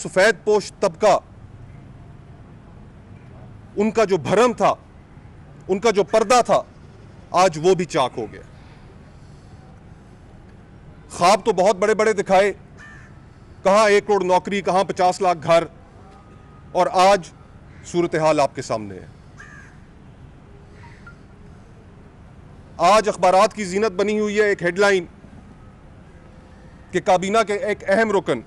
सफेद पोश तबका, उनका जो भरम था, उनका जो पर्दा था, आज वो भी चाक हो गया। ख्वाब तो बहुत बड़े बड़े दिखाए, कहां 1 करोड़ नौकरी, कहां 50 लाख घर, और आज सूरत हाल आपके सामने है। आज अखबारात की जीनत बनी हुई है एक हेडलाइन कि काबीना के एक अहम रुकन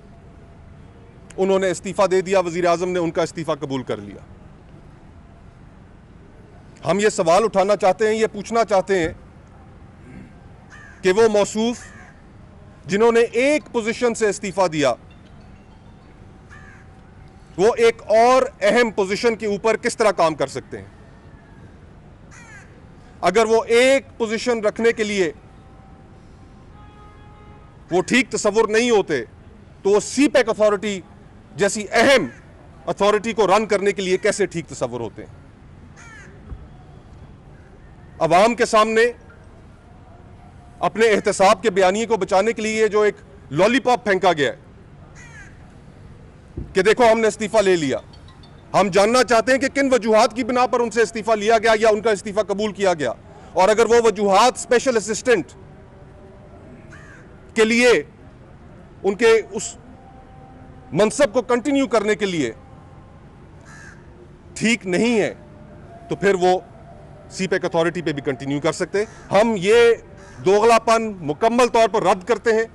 उन्होंने इस्तीफा दे दिया, वजीर आजम ने उनका इस्तीफा कबूल कर लिया। हम ये सवाल उठाना चाहते हैं, ये पूछना चाहते हैं कि वो मौसूफ जिन्होंने एक पोजीशन से इस्तीफा दिया, वो एक और अहम पोजीशन के ऊपर किस तरह काम कर सकते हैं। अगर वो एक पोजीशन रखने के लिए वो ठीक तस्वुर नहीं होते, तो वो सीपैक अथॉरिटी जैसी अहम अथॉरिटी को रन करने के लिए कैसे ठीक तस्वुर होते हैं। अवाम के सामने अपने एहतसाब के बयानिए को बचाने के लिए जो एक लॉलीपॉप फेंका गया है कि देखो हमने इस्तीफा ले लिया, हम जानना चाहते हैं कि किन वजूहात की बिना पर उनसे इस्तीफा लिया गया या उनका इस्तीफा कबूल किया गया, और अगर वो वजूहात स्पेशल असिस्टेंट के लिए उनके उस मनसब को कंटिन्यू करने के लिए ठीक नहीं है, तो फिर वो सीपैक अथॉरिटी पे भी कंटिन्यू कर सकते। हम ये दोगलापन मुकम्मल तौर पर रद्द करते हैं।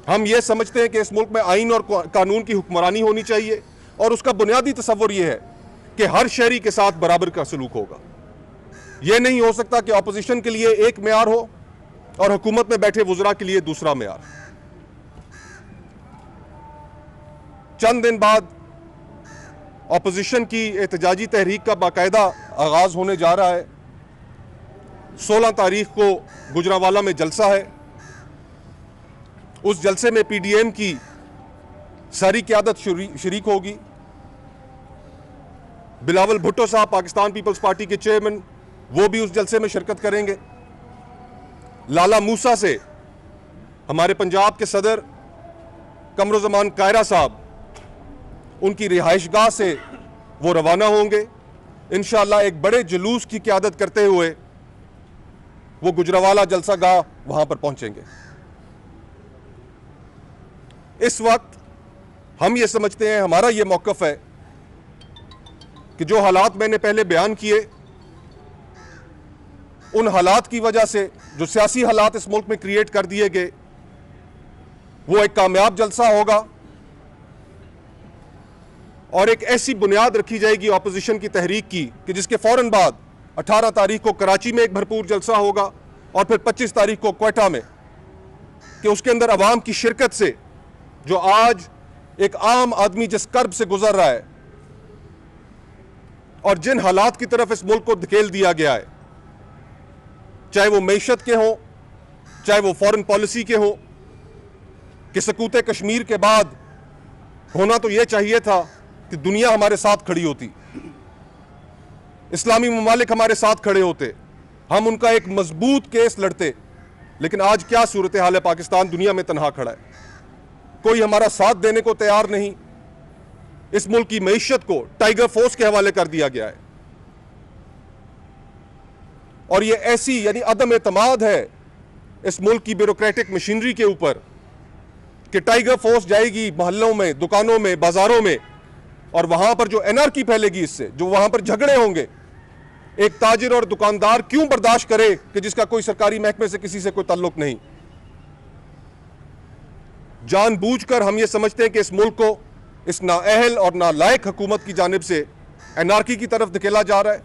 हम ये समझते हैं कि इस मुल्क में आइन और कानून की हुक्मरानी होनी चाहिए, और उसका बुनियादी तस्वुर यह है कि हर शहरी के साथ बराबर का सलूक होगा। यह नहीं हो सकता कि अपोजिशन के लिए एक मेयार हो और हुकूमत में बैठे वुज़रा के लिए दूसरा मेयार। चंद दिन बाद अपोजिशन की एहतजाजी तहरीक का बाकायदा आगाज होने जा रहा है। 16 तारीख को गुजरांवाला में जलसा है। उस जलसे में पीडीएम की सारी क़यादत शरीक होगी। बिलावल भुट्टो साहब, पाकिस्तान पीपल्स पार्टी के चेयरमैन, वो भी उस जलसे में शिरकत करेंगे। लाला मूसा से हमारे पंजाब के सदर कमरुज़्ज़मान कायरा साहब, उनकी रिहाइशगाह से वो रवाना होंगे। इंशाअल्लाह एक बड़े जुलूस की क़यादत करते हुए वो गुजरांवाला जलसागाह वहां पर पहुंचेंगे। इस वक्त हम ये समझते हैं, हमारा ये मौक़िफ़ है कि जो हालात मैंने पहले बयान किए, उन हालात की वजह से जो सियासी हालात इस मुल्क में क्रिएट कर दिए गए, वो एक कामयाब जलसा होगा और एक ऐसी बुनियाद रखी जाएगी अपोजिशन की तहरीक की कि जिसके फौरन बाद 18 तारीख को कराची में एक भरपूर जलसा होगा और फिर 25 तारीख को क्वेटा में, कि उसके अंदर अवाम की शिरकत से जो आज एक आम आदमी जिस कर्ब से गुजर रहा है और जिन हालात की तरफ इस मुल्क को धकेल दिया गया है, चाहे वो मईशत के हों, चाहे वो फॉरेन पॉलिसी के हों, कि सकूत कश्मीर के बाद होना तो यह चाहिए था कि दुनिया हमारे साथ खड़ी होती, इस्लामी ममालिक हमारे साथ खड़े होते, हम उनका एक मजबूत केस लड़ते। लेकिन आज क्या सूरत हाल है, पाकिस्तान दुनिया में तनहा खड़ा है, कोई हमारा साथ देने को तैयार नहीं। इस मुल्क की मईशत को टाइगर फोर्स के हवाले कर दिया गया है, और यह ऐसी यानी अदम एतमाद है इस मुल्क की ब्यूरोक्रेटिक मशीनरी के ऊपर कि टाइगर फोर्स जाएगी मोहल्लों में, दुकानों में, बाजारों में, और वहां पर जो एनआरकी फैलेगी, इससे जो वहां पर झगड़े होंगे, एक ताजिर और दुकानदार क्यों बर्दाश्त करे कि जिसका कोई सरकारी महकमे से किसी से कोई ताल्लुक नहीं। जानबूझकर हम ये समझते हैं कि इस मुल्क को इस नाअहल और नालायक हुकूमत की जानिब से एनआरकी की तरफ धकेला जा रहा है।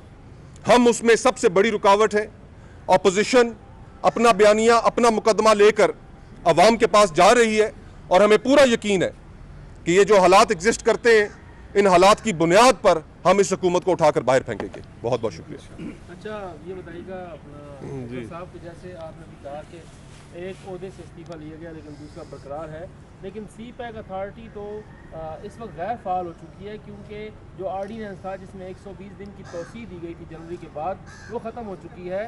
हम उसमें सबसे बड़ी रुकावट है। अपोजिशन अपना बयानिया, अपना मुकदमा लेकर अवाम के पास जा रही है, और हमें पूरा यकीन है कि ये जो हालात एग्जिस्ट करते हैं, इन हालात की बुनियाद पर हम इस हुकूमत को उठाकर बाहर फेंकेंगे। बहुत बहुत शुक्रिया। अच्छा, ये बताइएगा अपना साहब कि जैसे आपने भी कहा कि एक ओहदे से इस्तीफा लिया गया लेकिन दूसरा बरकरार है, लेकिन सीपैक अथॉरिटी तो इस वक्त गैर फ़ाल हो चुकी है, क्योंकि जो आर्डीनेंस था जिसमें 120 दिन की तोसी दी गई थी जनवरी के बाद, वो ख़त्म हो चुकी है।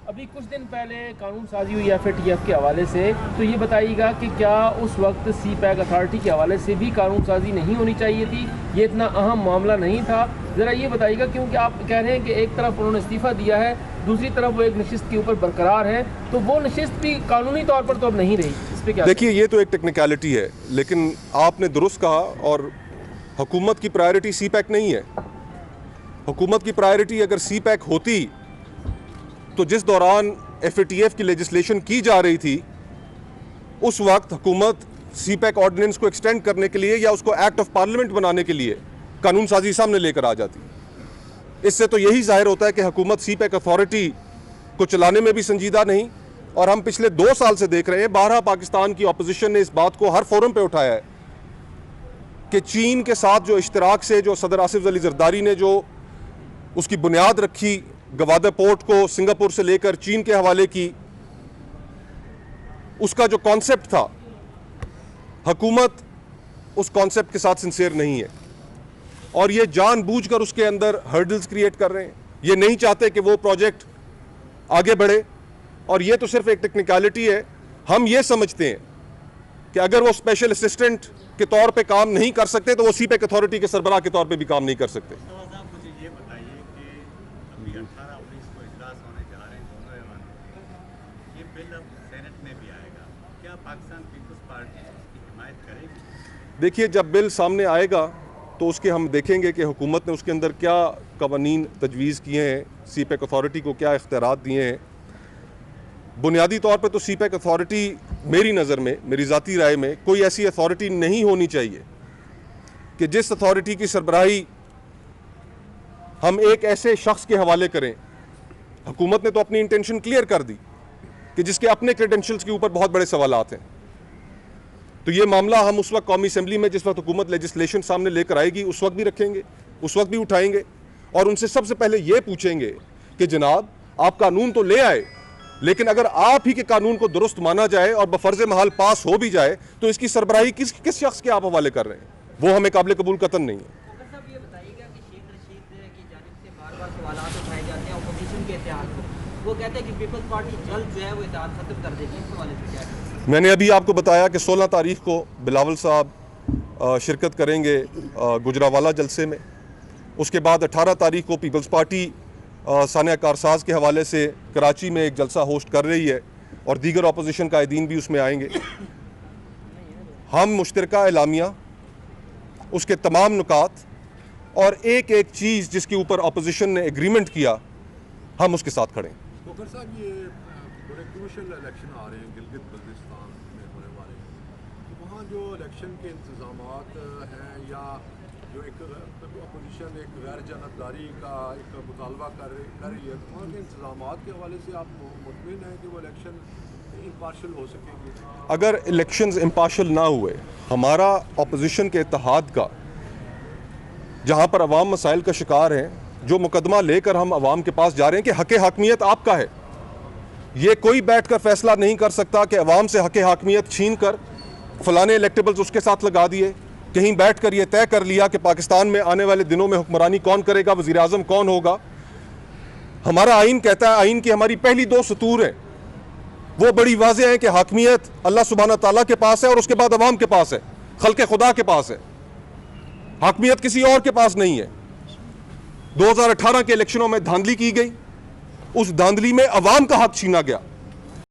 अभी कुछ दिन पहले कानून साजी हुई FATF के हवाले से, तो ये बताइएगा कि क्या उस वक्त CPEC अथॉरिटी के हवाले से भी कानून साजी नहीं होनी चाहिए थी? ये इतना अहम मामला नहीं था। ज़रा ये बताइएगा, क्योंकि आप कह रहे हैं कि एक तरफ उन्होंने इस्तीफ़ा दिया है, दूसरी तरफ वो एक नशिस्त के ऊपर बरकरार है, तो वो नशिस्त भी कानूनी तौर पर तो अब नहीं रही। इस पर क्या? देखिए, ये तो एक टेक्निकलिटी है, लेकिन आपने दुरुस्त कहा, और हुकूमत की प्रायोरिटी CPEC नहीं है। हुकूमत की प्रायोरिटी अगर CPEC होती तो जिस दौरान FATF की लेजिस्लेशन की जा रही थी, उस वक्त हुकूमत CPEC ऑर्डिनेंस को एक्सटेंड करने के लिए या उसको एक्ट ऑफ पार्लियामेंट बनाने के लिए कानून साजी सामने लेकर आ जाती। इससे तो यही जाहिर होता है कि हुकूमत CPEC अथॉरिटी को चलाने में भी संजीदा नहीं। और हम पिछले 2 साल से देख रहे हैं, 12 पाकिस्तान की अपोजिशन ने इस बात को हर फोरम पे उठाया है कि चीन के साथ जो इश्तराक से जो सदर आसिफ अली जरदारी ने जो उसकी बुनियाद रखी, गवादर पोर्ट को सिंगापुर से लेकर चीन के हवाले की, उसका जो कॉन्सेप्ट था, हुकूमत उस कॉन्सेप्ट के साथ सिंसियर नहीं है और ये जानबूझकर उसके अंदर हर्डल्स क्रिएट कर रहे हैं। ये नहीं चाहते कि वो प्रोजेक्ट आगे बढ़े, और ये तो सिर्फ एक टेक्निकलिटी है। हम ये समझते हैं कि अगर वो स्पेशल असिस्टेंट के तौर पे काम नहीं कर सकते तो वो CPEC अथॉरिटी के सरबराह के तौर पे भी काम नहीं कर सकते। मुझे ये बताइए कि अभी 18-19 को इजलास होने जा रहे हैं दोनों ऐवान, ये बिल अब सेनेट में भी आएगा, क्या पाकिस्तान पीपल्स पार्टी इसकी हिमायत करेगी? देखिए, जब बिल सामने आएगा तो उसके हम देखेंगे कि हुकूमत ने उसके अंदर क्या कवानीन तजवीज़ किए हैं, CPEC अथॉरिटी को क्या इख्तियारात दिए हैं। बुनियादी तौर पर तो CPEC अथॉरिटी मेरी नज़र में, मेरी ज़ाती राय में, कोई ऐसी अथॉरिटी नहीं होनी चाहिए कि जिस अथॉरिटी की सरबराही हम एक ऐसे शख्स के हवाले करें। हुकूमत ने तो अपनी इंटेंशन क्लियर कर दी कि जिसके अपने क्रेडेंशियल्स के ऊपर बहुत बड़े सवालात हैं। तो ये मामला हम उस वक्त कौमी असम्बली में, जिस वक्त हुकूमत लेजिस्लेशन सामने लेकर आएगी, उस वक्त भी रखेंगे, उस वक्त भी उठाएंगे और उनसे सबसे पहले ये पूछेंगे कि जनाब, आप कानून तो ले आए, लेकिन अगर आप ही के कानून को दुरुस्त माना जाए और बफर्ज महल पास हो भी जाए तो इसकी सरबराही किस शख्स के आप हवाले कर रहे हैं? वो हमें काबिल कबूल कतन नहीं है। ये बताइएगा कि शेख रशीद की जानिब से बार-बार सवालात उठाए जाते हैं अपोजिशन के इत्तेहाद को, वो कहते हैं कि पीपल्स पार्टी जल्द जो है वो इत्तेहाद खत्म कर देगी। इस हवाले से क्या है? मैंने अभी आपको बताया कि 16 तारीख को बिलावल साहब शिरकत करेंगे गुजरावाला जलसे में। उसके बाद 18 तारीख को पीपल्स पार्टी सानिया कारसाज के हवाले से कराची में एक जलसा होस्ट कर रही है और दीगर अपोजिशन कायदीन भी उसमें आएंगे। हम मुश्तरका एलामिया, उसके तमाम नुकात और एक एक चीज़ जिसके ऊपर अपोजिशन ने एग्रीमेंट किया, हम उसके साथ खड़े हैं। वकर साहब, ये बड़े क्रूशल इलेक्शन आ रहे हैं गिलगित बल्तिस्तान में होने वाले हैं, तो वहाँ जो इलेक्शन के इंतजामात हैं या जो एक अपोजिशन एक गैर जानबदारी का एक मुतालबा कर रही है, तो वहाँ के इंतजामात के हवाले से आप मुतमिन हैं कि वो इलेक्शन इम्पार्शल हो सकेंगे? अगर इलेक्शंस इम्पार्शल ना हुए, हमारा अपोजिशन के इत्तेहाद का, जहाँ पर अवाम मसाइल का शिकार हैं, जो मुकदमा लेकर हम अवाम के पास जा रहे हैं कि हक़ हाकमियत आपका है, ये कोई बैठ कर फैसला नहीं कर सकता कि अवाम से हक़ हाकमियत छीन कर फलाने इलेक्टेबल्स उसके साथ लगा दिए। कहीं बैठ कर ये तय कर लिया कि पाकिस्तान में आने वाले दिनों में हुक्मरानी कौन करेगा, वज़ीर आज़म कौन होगा। हमारा आइन कहता है, आइन की हमारी पहली 2 सतूर हैं, वो बड़ी वाज़ेह है कि हाकमियत अल्लाह सुब्हाना ताला के पास है और उसके बाद अवाम के पास है, खल्क़े खुदा के पास है, हाकमियत किसी और के पास नहीं है। 2018 के इलेक्शनों में धांधली की गई, उस धांधली में अवाम का हक छीना गया।